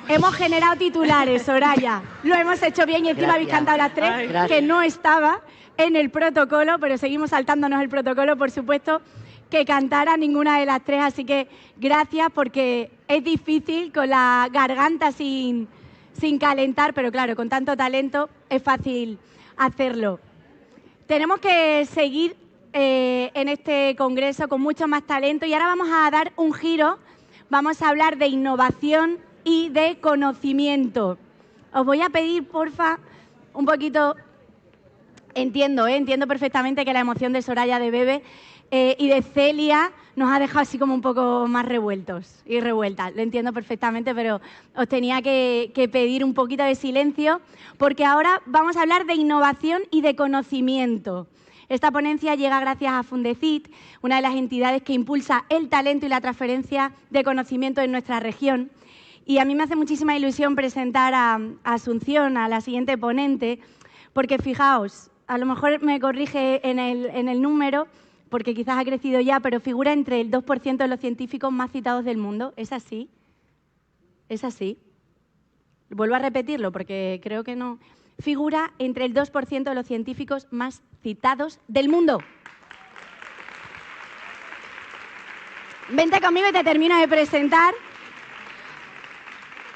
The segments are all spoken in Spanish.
Hemos generado titulares, Soraya. Lo hemos hecho bien y encima habéis cantado las tres, que no estaba en el protocolo, pero seguimos saltándonos el protocolo, por supuesto, que cantara ninguna de las tres. Así que gracias, porque es difícil con la garganta sin calentar, pero claro, con tanto talento es fácil hacerlo. Tenemos que seguir en este congreso con mucho más talento y ahora vamos a dar un giro. Vamos a hablar de innovación y de conocimiento. Os voy a pedir, porfa, un poquito... Entiendo perfectamente que la emoción de Soraya, de Bebe y de Celia nos ha dejado así como un poco más revueltos y revueltas. Lo entiendo perfectamente, pero os tenía que pedir un poquito de silencio, porque ahora vamos a hablar de innovación y de conocimiento. Esta ponencia llega gracias a Fundecit, una de las entidades que impulsa el talento y la transferencia de conocimiento en nuestra región. Y a mí me hace muchísima ilusión presentar a Asunción, a la siguiente ponente, porque fijaos, a lo mejor me corrige en el número, porque quizás ha crecido ya, pero figura entre el 2% de los científicos más citados del mundo. ¿Es así? ¿Es así? Vuelvo a repetirlo porque creo que no. Figura entre el 2% de los científicos más citados del mundo. Vente conmigo y te termino de presentar.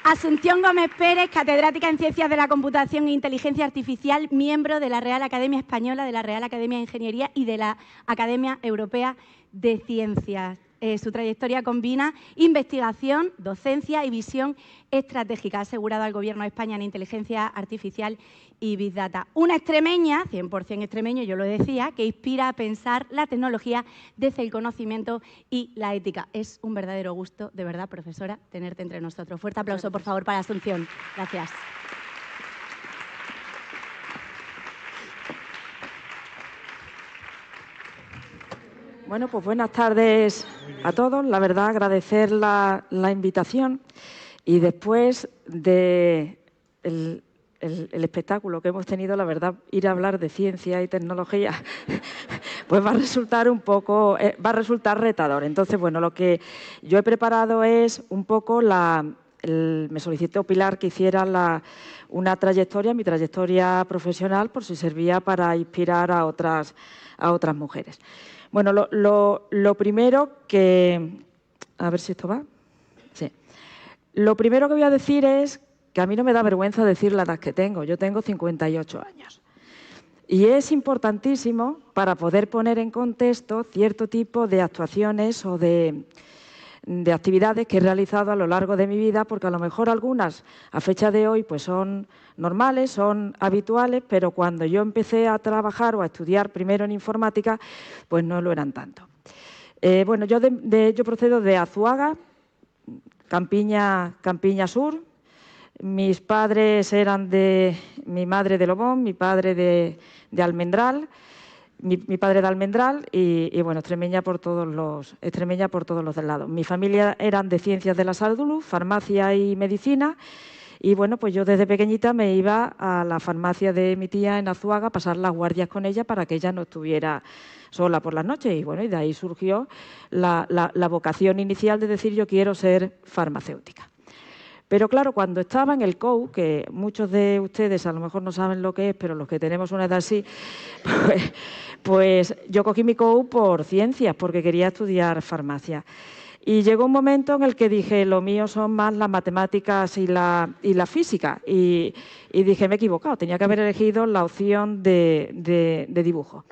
Asunción Gómez Pérez, catedrática en Ciencias de la Computación e Inteligencia Artificial, miembro de la Real Academia Española, de la Real Academia de Ingeniería y de la Academia Europea de Ciencias. Su trayectoria combina investigación, docencia y visión estratégica. Ha asegurado al Gobierno de España en inteligencia artificial y Big Data. Una extremeña, 100% extremeño, yo lo decía, que inspira a pensar la tecnología desde el conocimiento y la ética. Es un verdadero gusto, de verdad, profesora, tenerte entre nosotros. Fuerte aplauso, por favor, para Asunción. Gracias. Bueno, pues buenas tardes a todos. La verdad, agradecer la invitación y después de el espectáculo que hemos tenido, la verdad, ir a hablar de ciencia y tecnología pues va a resultar retador. Entonces, bueno, lo que yo he preparado es un poco me solicitó Pilar que hiciera una trayectoria, mi trayectoria profesional, por si servía para inspirar a otras mujeres. Bueno, lo primero que... A ver si esto va. Sí. Lo primero que voy a decir es que a mí no me da vergüenza decir la edad que tengo. Yo tengo 58 años. Y es importantísimo para poder poner en contexto cierto tipo de actuaciones o de actividades que he realizado a lo largo de mi vida, porque a lo mejor algunas a fecha de hoy pues son normales, son habituales, pero cuando yo empecé a trabajar o a estudiar primero en informática, pues no lo eran tanto. Bueno, yo procedo de Azuaga, Campiña Sur. Mis padres eran mi madre de Lobón, mi padre de Almendral. Mi padre de Almendral y bueno, extremeña por todos los del lado. Mi familia eran de Ciencias de la Salud, Farmacia y Medicina. Y bueno, pues yo desde pequeñita me iba a la farmacia de mi tía en Azuaga a pasar las guardias con ella para que ella no estuviera sola por las noches. Y bueno, y de ahí surgió la vocación inicial de decir yo quiero ser farmacéutica. Pero claro, cuando estaba en el COU, que muchos de ustedes a lo mejor no saben lo que es, pero los que tenemos una edad así, pues yo cogí mi COU por ciencias, porque quería estudiar farmacia. Y llegó un momento en el que dije, lo mío son más las matemáticas y la física. Y dije, me he equivocado, tenía que haber elegido la opción de dibujo.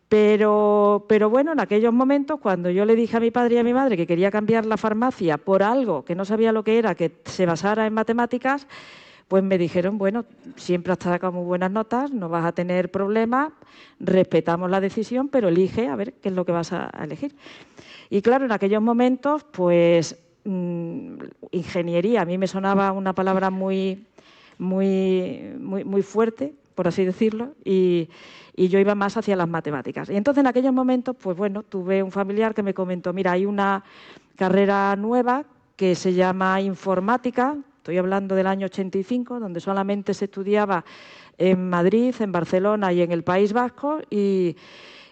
Pero bueno, en aquellos momentos, cuando yo le dije a mi padre y a mi madre que quería cambiar la farmacia por algo que no sabía lo que era, que se basara en matemáticas, pues me dijeron, bueno, siempre has sacado muy buenas notas, no vas a tener problemas, respetamos la decisión, pero elige a ver qué es lo que vas a elegir. Y claro, en aquellos momentos, pues ingeniería, a mí me sonaba una palabra muy fuerte, por así decirlo, y yo iba más hacia las matemáticas. Y entonces en aquellos momentos, pues bueno, tuve un familiar que me comentó, mira, hay una carrera nueva que se llama informática, estoy hablando del año 85, donde solamente se estudiaba en Madrid, en Barcelona y en el País Vasco, y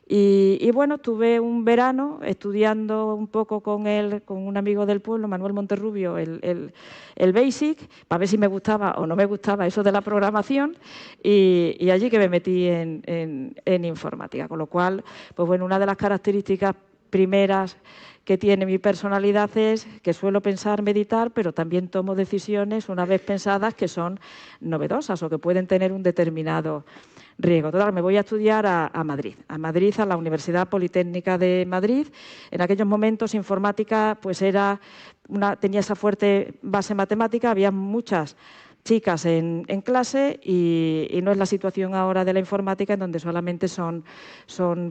Y bueno, estuve un verano estudiando un poco con un amigo del pueblo, Manuel Monterrubio, el BASIC, para ver si me gustaba o no me gustaba eso de la programación, y allí que me metí en informática. Con lo cual, pues bueno, una de las características primeras que tiene mi personalidad es que suelo pensar, meditar, pero también tomo decisiones una vez pensadas que son novedosas o que pueden tener un determinado riesgo. Total, me voy a estudiar a Madrid, a la Universidad Politécnica de Madrid. En aquellos momentos informática pues tenía esa fuerte base matemática, había muchas chicas en clase y no es la situación ahora de la informática en donde solamente son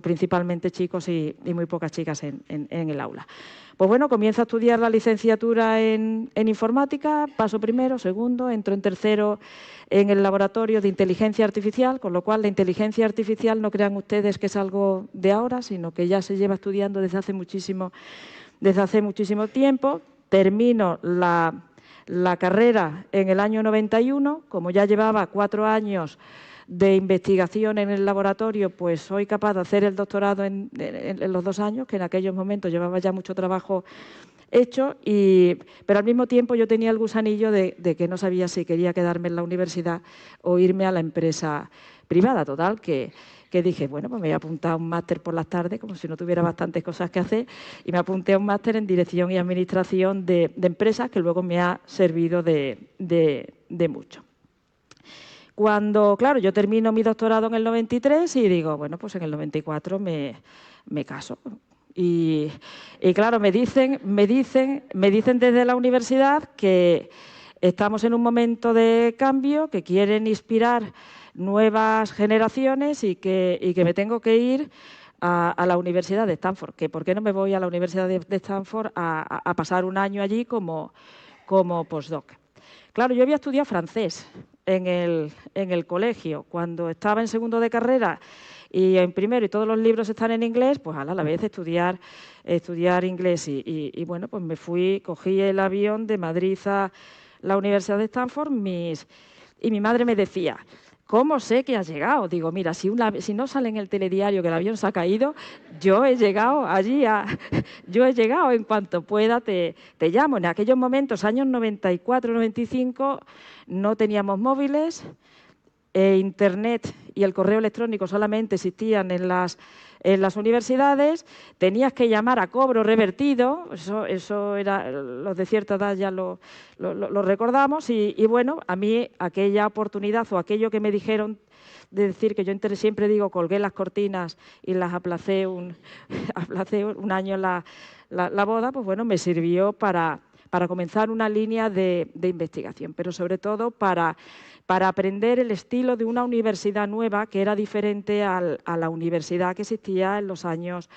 principalmente chicos y muy pocas chicas en el aula. Pues bueno, comienzo a estudiar la licenciatura en informática, paso primero, segundo, entro en tercero en el laboratorio de inteligencia artificial, con lo cual la inteligencia artificial no crean ustedes que es algo de ahora, sino que ya se lleva estudiando desde hace muchísimo tiempo. Termino la carrera en el año 91, como ya llevaba 4 años de investigación en el laboratorio, pues soy capaz de hacer el doctorado en los 2 años, que en aquellos momentos llevaba ya mucho trabajo hecho, pero al mismo tiempo yo tenía el gusanillo de que no sabía si quería quedarme en la universidad o irme a la empresa privada. Total, que dije, bueno, pues me voy a apuntar a un máster por las tardes, como si no tuviera bastantes cosas que hacer, y me apunté a un máster en Dirección y Administración de Empresas, que luego me ha servido de mucho. Cuando, claro, yo termino mi doctorado en el 93 y digo, bueno, pues en el 94 me caso. Y claro, me dicen desde la universidad que estamos en un momento de cambio, que quieren inspirar nuevas generaciones y que me tengo que ir a la Universidad de Stanford, que por qué no me voy a la Universidad de Stanford a pasar un año allí como postdoc. Claro, yo había estudiado francés en el colegio. Cuando estaba en segundo de carrera y en primero y todos los libros están en inglés, pues a la vez estudiar inglés. Y bueno, pues cogí el avión de Madrid a la Universidad de Stanford y mi madre me decía, ¿cómo sé que has llegado? Digo, mira, si no sale en el telediario que el avión se ha caído, yo he llegado allí, yo he llegado, en cuanto pueda te llamo. En aquellos momentos, años 94, 95, no teníamos móviles, Internet y el correo electrónico solamente existían en las universidades, tenías que llamar a cobro revertido, eso era, los de cierta edad ya lo recordamos, y bueno, a mí aquella oportunidad o aquello que me dijeron de decir que yo siempre digo, colgué las cortinas y las aplacé un año la boda, pues bueno, me sirvió para comenzar una línea de investigación, pero sobre todo para aprender el estilo de una universidad nueva que era diferente a la universidad que existía en los años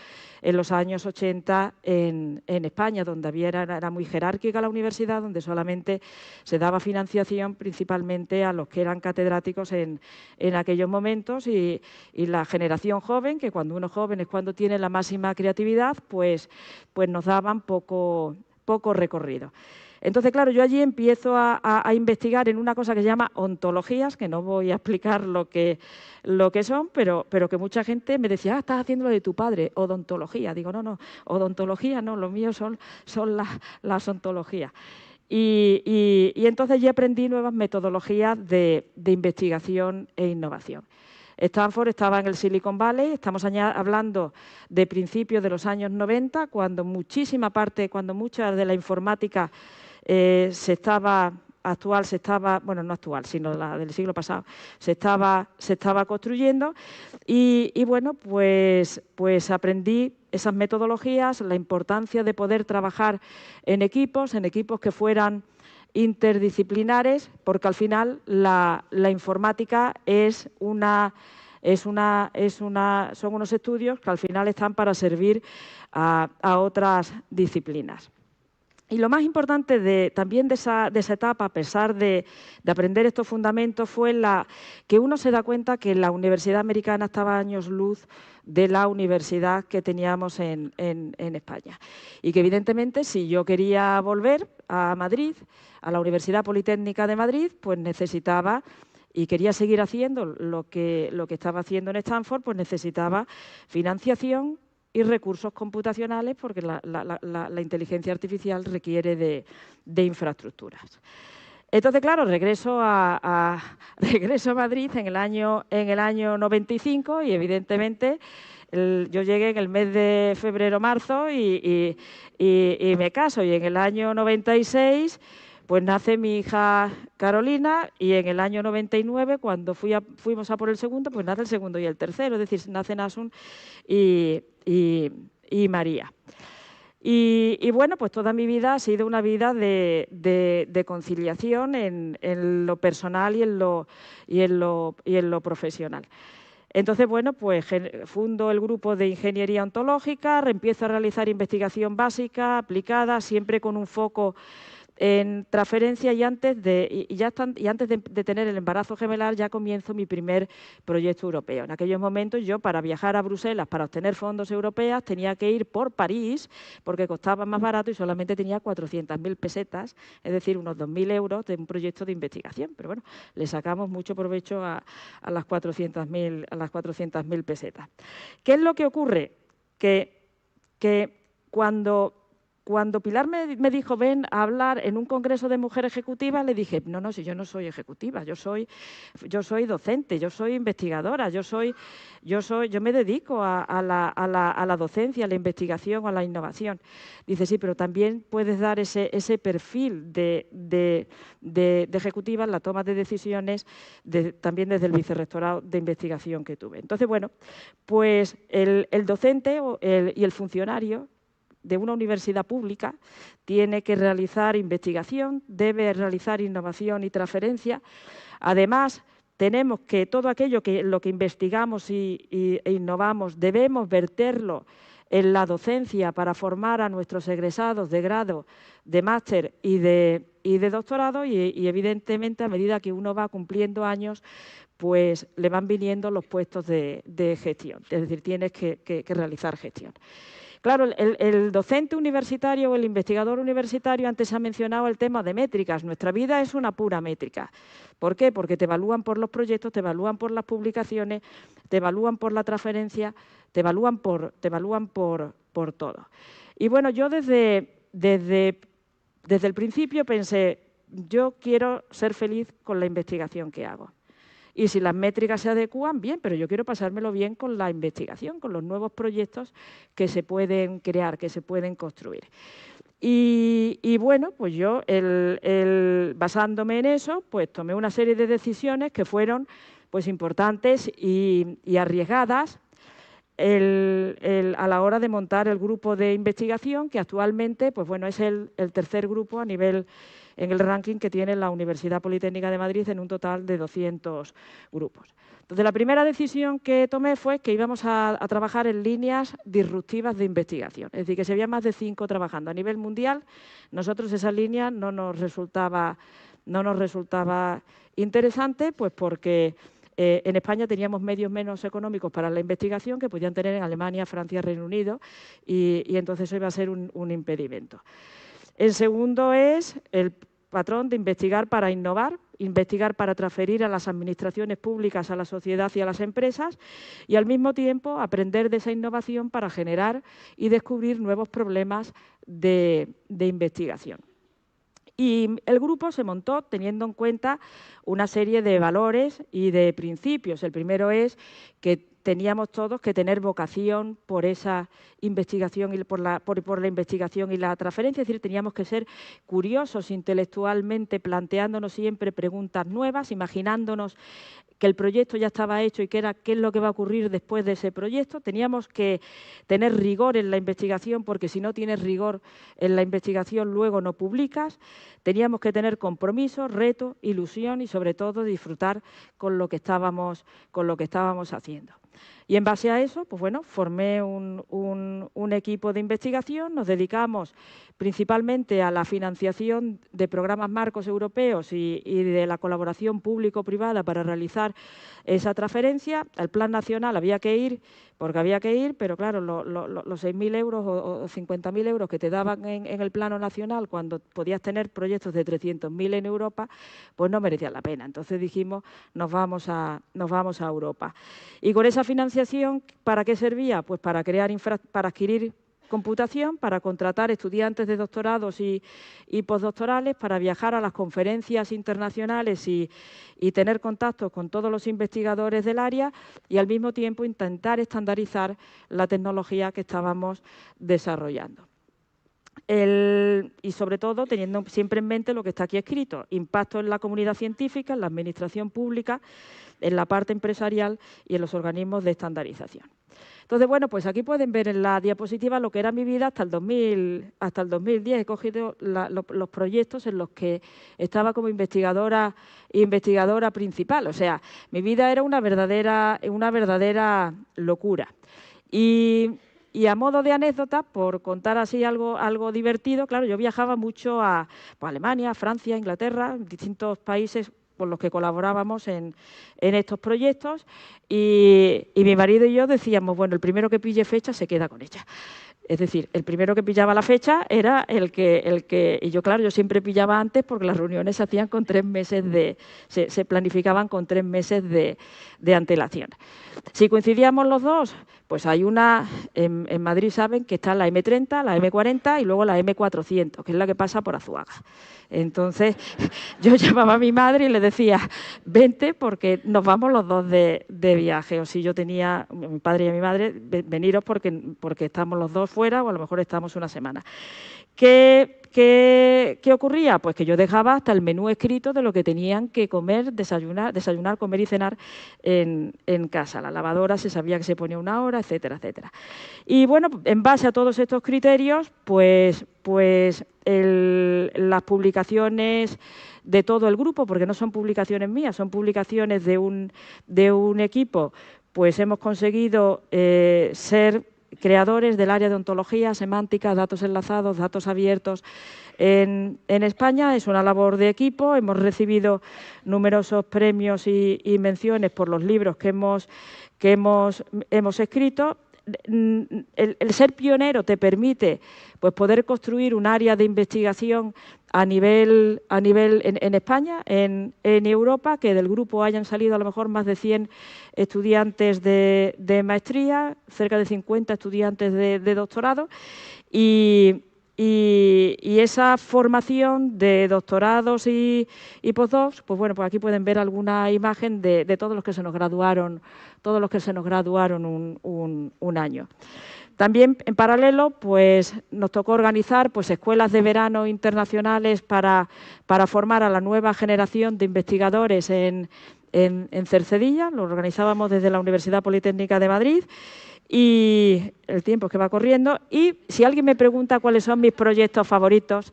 80 en España, donde era muy jerárquica la universidad, donde solamente se daba financiación principalmente a los que eran catedráticos en aquellos momentos y la generación joven, que cuando uno joven es cuando tiene la máxima creatividad, pues nos daban poco recorrido. Entonces, claro, yo allí empiezo a investigar en una cosa que se llama ontologías, que no voy a explicar lo que son, pero que mucha gente me decía, estás haciendo lo de tu padre, odontología. Digo, no, odontología no, lo mío son las ontologías. Y entonces ya aprendí nuevas metodologías de investigación e innovación. Stanford estaba en el Silicon Valley, estamos hablando de principios de los años 90, cuando mucha de la informática sino la del siglo pasado, se estaba construyendo y bueno, pues aprendí esas metodologías, la importancia de poder trabajar en equipos que fueran interdisciplinares, porque al final la informática son unos estudios que al final están para servir a otras disciplinas. Y lo más importante también de esa etapa, a pesar de aprender estos fundamentos, fue que uno se da cuenta que la universidad americana estaba a años luz de la universidad que teníamos en España. Y que evidentemente si yo quería volver a Madrid, a la Universidad Politécnica de Madrid, pues necesitaba y quería seguir haciendo lo que estaba haciendo en Stanford, pues necesitaba financiación y recursos computacionales, porque la inteligencia artificial requiere de infraestructuras. Entonces, claro, regreso a Madrid en el año 95 y, evidentemente, yo llegué en el mes de febrero-marzo y me caso. Y en el año 96, pues nace mi hija Carolina, y en el año 99, cuando fuimos a por el segundo, pues nace el segundo y el tercero, es decir, nacen Asun y María. Y bueno, pues toda mi vida ha sido una vida de conciliación en lo personal y en lo profesional. Entonces, bueno, pues fundo el grupo de ingeniería ontológica, empiezo a realizar investigación básica, aplicada, siempre con un foco en transferencia, y antes de tener el embarazo gemelar ya comienzo mi primer proyecto europeo. En aquellos momentos yo, para viajar a Bruselas, para obtener fondos europeos, tenía que ir por París porque costaba más barato y solamente tenía 400.000 pesetas, es decir, unos 2.000 euros de un proyecto de investigación. Pero bueno, le sacamos mucho provecho a las 400.000 pesetas. ¿Qué es lo que ocurre? Que cuando Pilar me dijo, ven a hablar en un congreso de mujeres ejecutivas, le dije, no, si yo no soy ejecutiva, yo soy docente, yo soy investigadora, yo me dedico a la docencia, a la investigación, a la innovación. Dice, sí, pero también puedes dar ese perfil de ejecutiva en la toma de decisiones, también desde el vicerrectorado de investigación que tuve. Entonces, bueno, pues el docente y el funcionario de una universidad pública tiene que realizar investigación, debe realizar innovación y transferencia. Además, tenemos que todo aquello lo que investigamos e innovamos debemos verterlo en la docencia para formar a nuestros egresados de grado, de máster y de doctorado, y evidentemente a medida que uno va cumpliendo años, pues le van viniendo los puestos de gestión, es decir, tienes que realizar gestión. Claro, el docente universitario o el investigador universitario, antes ha mencionado el tema de métricas. Nuestra vida es una pura métrica. ¿Por qué? Porque te evalúan por los proyectos, te evalúan por las publicaciones, te evalúan por la transferencia, te evalúan por todo. Y bueno, yo desde el principio pensé, yo quiero ser feliz con la investigación que hago. Y si las métricas se adecúan, bien, pero yo quiero pasármelo bien con la investigación, con los nuevos proyectos que se pueden crear, que se pueden construir. Y bueno, pues yo, basándome en eso, pues tomé una serie de decisiones que fueron pues importantes y arriesgadas a la hora de montar el grupo de investigación, que actualmente pues bueno, es el tercer grupo a nivel en el ranking que tiene la Universidad Politécnica de Madrid, en un total de 200 grupos. Entonces, la primera decisión que tomé fue que íbamos a trabajar en líneas disruptivas de investigación, es decir, que si había más de 5 trabajando a nivel mundial, nosotros esa línea no nos resultaba interesante, pues porque en España teníamos medios menos económicos para la investigación que podían tener en Alemania, Francia, Reino Unido, y entonces eso iba a ser un impedimento. El segundo es el patrón de investigar para innovar, investigar para transferir a las administraciones públicas, a la sociedad y a las empresas, y al mismo tiempo aprender de esa innovación para generar y descubrir nuevos problemas de investigación. Y el grupo se montó teniendo en cuenta una serie de valores y de principios. El primero es que teníamos todos que tener vocación por esa investigación y por la investigación y la transferencia, es decir, teníamos que ser curiosos intelectualmente, planteándonos siempre preguntas nuevas, imaginándonos que el proyecto ya estaba hecho y qué es lo que va a ocurrir después de ese proyecto. Teníamos que tener rigor en la investigación, porque si no tienes rigor en la investigación luego no publicas. Teníamos que tener compromiso, reto, ilusión y sobre todo disfrutar con lo que estábamos haciendo. Y en base a eso, pues bueno, formé un equipo de investigación, nos dedicamos principalmente a la financiación de programas marcos europeos y de la colaboración público-privada para realizar esa transferencia. Al plan nacional había que ir, porque había que ir, pero claro, los 6.000 euros o 50.000 euros que te daban en el plano nacional cuando podías tener proyectos de 300.000 en Europa, pues no merecía la pena. Entonces dijimos, nos vamos a Europa. Y con esa financiación, ¿para qué servía? Pues para adquirir computación, para contratar estudiantes de doctorados y postdoctorales, para viajar a las conferencias internacionales y tener contactos con todos los investigadores del área y al mismo tiempo intentar estandarizar la tecnología que estábamos desarrollando. Y sobre todo teniendo siempre en mente lo que está aquí escrito, impacto en la comunidad científica, en la administración pública, en la parte empresarial y en los organismos de estandarización. Entonces, bueno, pues aquí pueden ver en la diapositiva lo que era mi vida hasta el 2010. He cogido los proyectos en los que estaba como investigadora principal. O sea, mi vida era una verdadera locura. Y a modo de anécdota, por contar así algo divertido, claro, yo viajaba mucho a Alemania, a Francia, a Inglaterra, distintos países con los que colaborábamos en estos proyectos y mi marido y yo decíamos, bueno, el primero que pille fecha se queda con ella. Es decir, el primero que pillaba la fecha era el que y yo, claro, yo siempre pillaba antes porque las reuniones se hacían con 3 meses se planificaban con 3 meses de antelación. Si coincidíamos los dos, pues hay una, en Madrid saben que está la M30, la M40 y luego la M400, que es la que pasa por Azuaga. Entonces, yo llamaba a mi madre y le decía, vente porque nos vamos los dos de viaje. O si yo tenía, a mi padre y a mi madre, veniros porque estamos los dos fuera o a lo mejor estamos una semana. ¿Qué ocurría? Pues que yo dejaba hasta el menú escrito de lo que tenían que comer, desayunar, comer y cenar en casa. La lavadora se sabía que se ponía una hora, etcétera, etcétera. Y bueno, en base a todos estos criterios, pues las publicaciones de todo el grupo, porque no son publicaciones mías, son publicaciones de un equipo, pues hemos conseguido ser creadores del área de ontología, semántica, datos enlazados, datos abiertos en España. Es una labor de equipo, hemos recibido numerosos premios y menciones por los libros que hemos escrito. El ser pionero te permite pues, poder construir un área de investigación a nivel en España, en Europa, que del grupo hayan salido a lo mejor más de 100 estudiantes de maestría, cerca de 50 estudiantes de doctorado y esa formación de doctorados y postdocs, pues bueno, pues aquí pueden ver alguna imagen de todos los que se nos graduaron, un año. También, en paralelo, pues nos tocó organizar pues, escuelas de verano internacionales para formar a la nueva generación de investigadores en Cercedilla. Lo organizábamos desde la Universidad Politécnica de Madrid. Y el tiempo que va corriendo. Y si alguien me pregunta cuáles son mis proyectos favoritos,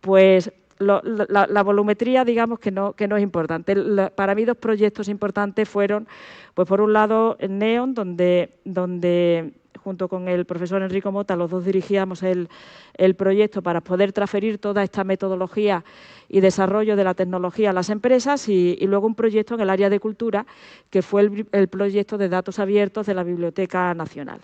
pues la volumetría, digamos que no es importante. Para mí 2 proyectos importantes fueron, pues por un lado, NEON, donde junto con el profesor Enrico Mota, los dos dirigíamos el proyecto para poder transferir toda esta metodología y desarrollo de la tecnología a las empresas y luego un proyecto en el área de cultura, que fue el proyecto de datos abiertos de la Biblioteca Nacional,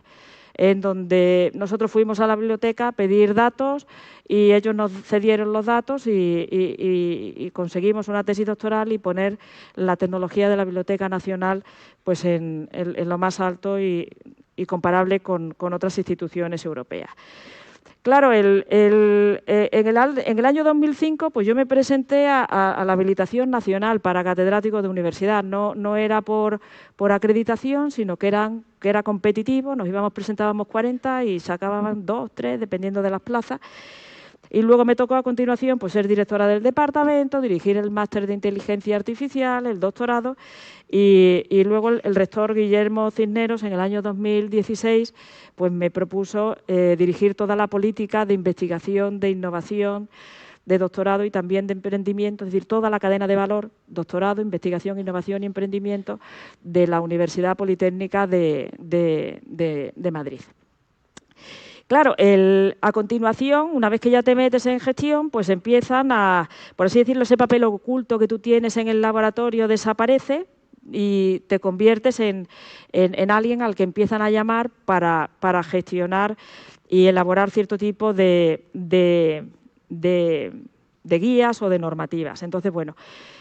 en donde nosotros fuimos a la biblioteca a pedir datos y ellos nos cedieron los datos y conseguimos una tesis doctoral y poner la tecnología de la Biblioteca Nacional pues en lo más alto y comparable con otras instituciones europeas. Claro, en el año 2005 pues yo me presenté a la habilitación nacional para catedrático de universidad. No era por acreditación, sino que era competitivo. Presentábamos 40 y sacábamos 2, 3, dependiendo de las plazas. Y luego me tocó a continuación pues, ser directora del departamento, dirigir el máster de inteligencia artificial, el doctorado y luego el rector Guillermo Cisneros en el año 2016 pues, me propuso dirigir toda la política de investigación, de innovación de doctorado y también de emprendimiento, es decir, toda la cadena de valor, doctorado, investigación, innovación y emprendimiento de la Universidad Politécnica de Madrid. Claro, a continuación, una vez que ya te metes en gestión, pues empiezan a, por así decirlo, ese papel oculto que tú tienes en el laboratorio desaparece y te conviertes en alguien al que empiezan a llamar para gestionar y elaborar cierto tipo de guías o de normativas. Entonces, bueno,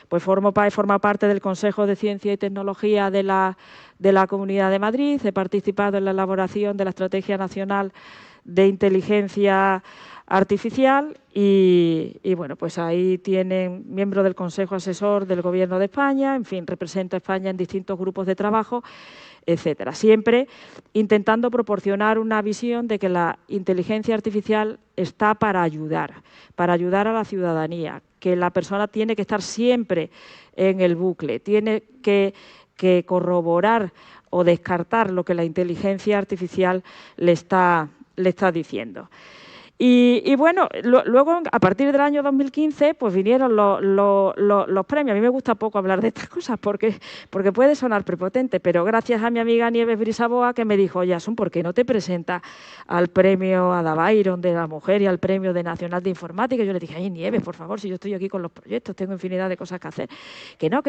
pues forma parte del Consejo de Ciencia y Tecnología de la Comunidad de Madrid. He participado en la elaboración de la Estrategia Nacional de Inteligencia Artificial y bueno, pues ahí tienen miembro del Consejo Asesor del Gobierno de España, en fin, represento a España en distintos grupos de trabajo, etcétera. Siempre intentando proporcionar una visión de que la inteligencia artificial está para ayudar a la ciudadanía, que la persona tiene que estar siempre en el bucle, tiene que corroborar o descartar lo que la inteligencia artificial le está diciendo. Y bueno, luego a partir del año 2015 pues vinieron los premios. A mí me gusta poco hablar de estas cosas porque puede sonar prepotente, pero gracias a mi amiga Nieves Brisaboa que me dijo, oye, Asun, ¿por qué no te presentas al premio Ada Byron de la mujer y al premio de Nacional de Informática? Y yo le dije, ay, Nieves, por favor, si yo estoy aquí con los proyectos, tengo infinidad de cosas que hacer. Que no,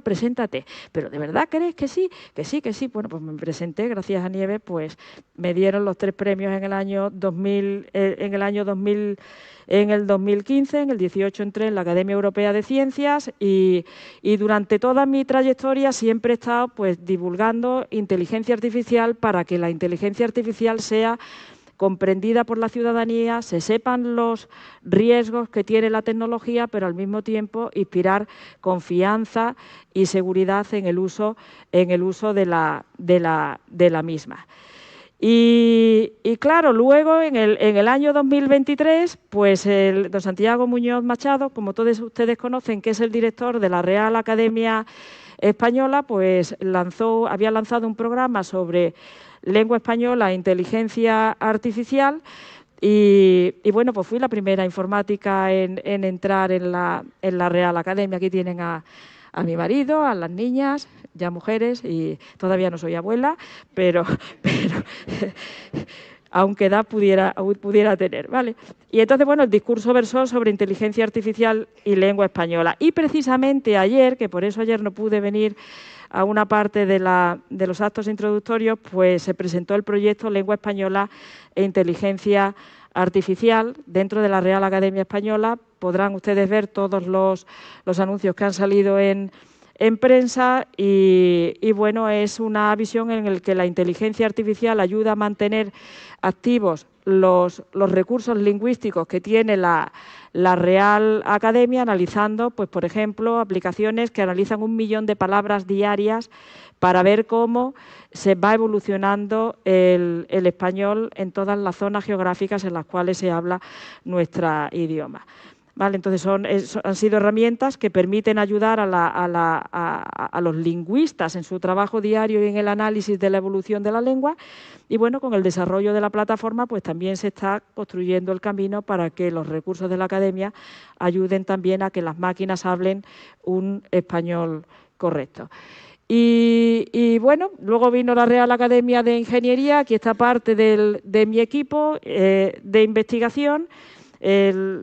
preséntate. Pero ¿de verdad crees que sí? Que sí. Bueno, pues me presenté, gracias a Nieves, pues me dieron los 3 premios en el año 2000, en el 2015, en el 18 entré en la Academia Europea de Ciencias y durante toda mi trayectoria siempre he estado pues divulgando inteligencia artificial para que la inteligencia artificial sea comprendida por la ciudadanía, se sepan los riesgos que tiene la tecnología, pero al mismo tiempo inspirar confianza y seguridad en el uso de la misma. Y claro, luego en el año 2023, pues don Santiago Muñoz Machado, como todos ustedes conocen, que es el director de la Real Academia Española, pues había lanzado un programa sobre lengua española e inteligencia artificial y bueno, pues fui la primera informática en entrar en la Real Academia. Aquí tienen a mi marido, a las niñas, ya mujeres, y todavía no soy abuela, pero aunque edad pudiera tener, ¿vale? Y entonces, bueno, el discurso versó sobre inteligencia artificial y lengua española. Y precisamente ayer, que por eso ayer no pude venir a una parte de los actos introductorios, pues se presentó el proyecto Lengua Española e Inteligencia Artificial dentro de la Real Academia Española. Podrán ustedes ver todos los anuncios que han salido en prensa y bueno, es una visión en la que la inteligencia artificial ayuda a mantener activos los recursos lingüísticos que tiene la Real Academia, analizando, pues por ejemplo, aplicaciones que analizan 1 millón de palabras diarias para ver cómo se va evolucionando el español en todas las zonas geográficas en las cuales se habla nuestro idioma. ¿Vale? Entonces han sido herramientas que permiten ayudar a los lingüistas en su trabajo diario y en el análisis de la evolución de la lengua. Y bueno, con el desarrollo de la plataforma pues también se está construyendo el camino para que los recursos de la academia ayuden también a que las máquinas hablen un español correcto. Y bueno, luego vino la Real Academia de Ingeniería, aquí está parte de mi equipo de investigación.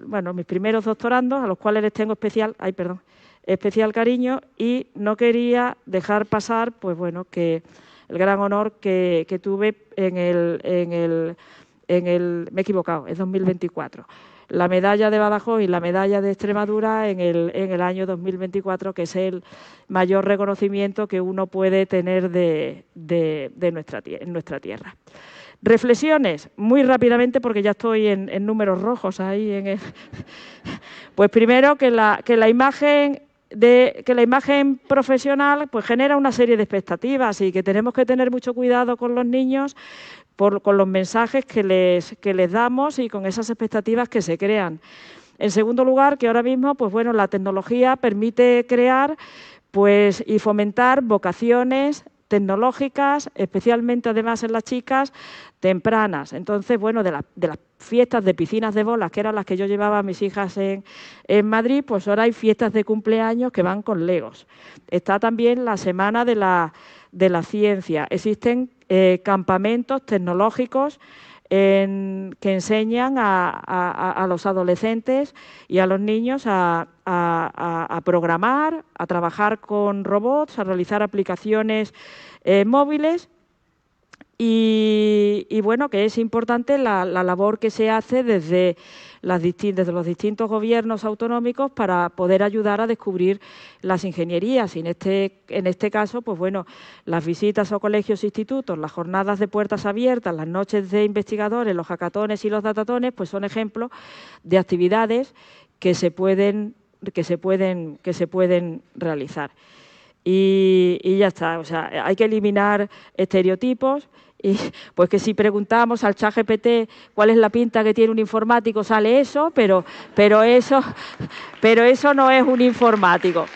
Bueno, mis primeros doctorandos, a los cuales les tengo especial cariño, y no quería dejar pasar, pues bueno, que el gran honor que tuve me he equivocado, es 2024. La medalla de Badajoz y la medalla de Extremadura en el año 2024, que es el mayor reconocimiento que uno puede tener en nuestra tierra. Reflexiones, muy rápidamente, porque ya estoy en números rojos ahí. Pues primero que la imagen profesional pues genera una serie de expectativas y que tenemos que tener mucho cuidado con los niños, con los mensajes que les damos y con esas expectativas que se crean. En segundo lugar, que ahora mismo pues bueno, la tecnología permite crear pues y fomentar vocaciones, tecnológicas, especialmente además en las chicas, tempranas. Entonces, bueno, de las fiestas de piscinas de bolas, que eran las que yo llevaba a mis hijas en Madrid, pues ahora hay fiestas de cumpleaños que van con Legos. Está también la Semana de la Ciencia. Existen campamentos tecnológicos que enseñan a los adolescentes y a los niños a programar, a trabajar con robots, a realizar aplicaciones móviles. Y bueno, que es importante la labor que se hace desde los distintos gobiernos autonómicos para poder ayudar a descubrir las ingenierías. Y en este caso, pues bueno, las visitas a colegios e institutos, las jornadas de puertas abiertas, las noches de investigadores, los hackatones y los datatones, pues son ejemplos de actividades que se pueden realizar. Y ya está, o sea, hay que eliminar estereotipos. Y pues que si preguntamos al ChatGPT cuál es la pinta que tiene un informático, sale eso, pero eso no es un informático.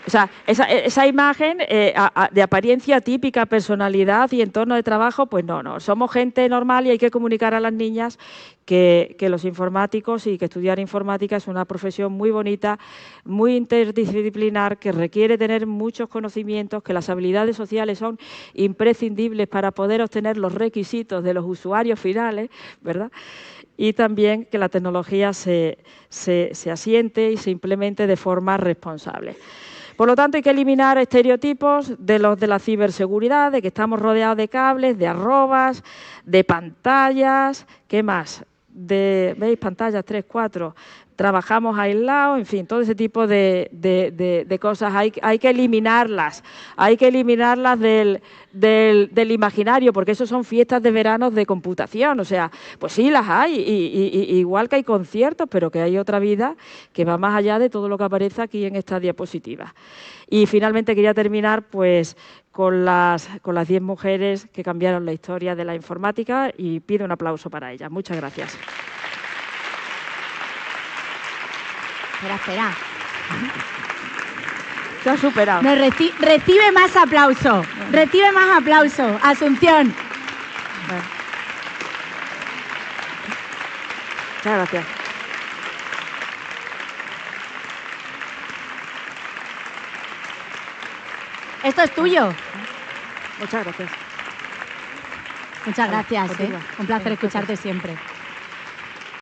O sea, esa imagen de apariencia típica, personalidad y entorno de trabajo, pues no. Somos gente normal y hay que comunicar a las niñas que los informáticos y que estudiar informática es una profesión muy bonita, muy interdisciplinar, que requiere tener muchos conocimientos, que las habilidades sociales son imprescindibles para poder obtener los requisitos de los usuarios finales, ¿verdad? Y también que la tecnología se asiente y se implemente de forma responsable. Por lo tanto, hay que eliminar estereotipos de los de la ciberseguridad, de que estamos rodeados de cables, de arrobas, de pantallas, ¿qué más? ¿Veis? Pantallas 3, 4, trabajamos aislados, en fin, todo ese tipo de cosas hay que eliminarlas. Hay que eliminarlas del imaginario, porque eso son fiestas de verano de computación. O sea, pues sí, las hay, igual que hay conciertos, pero que hay otra vida que va más allá de todo lo que aparece aquí en esta diapositiva. Y finalmente quería terminar pues con las 10 mujeres que cambiaron la historia de la informática y pido un aplauso para ellas. Muchas gracias. Espera. Se ha superado. No, recibe más aplauso. Recibe más aplauso. Asunción. Bueno. Muchas gracias. Esto es tuyo. Muchas gracias. Muchas gracias. Un placer escucharte siempre.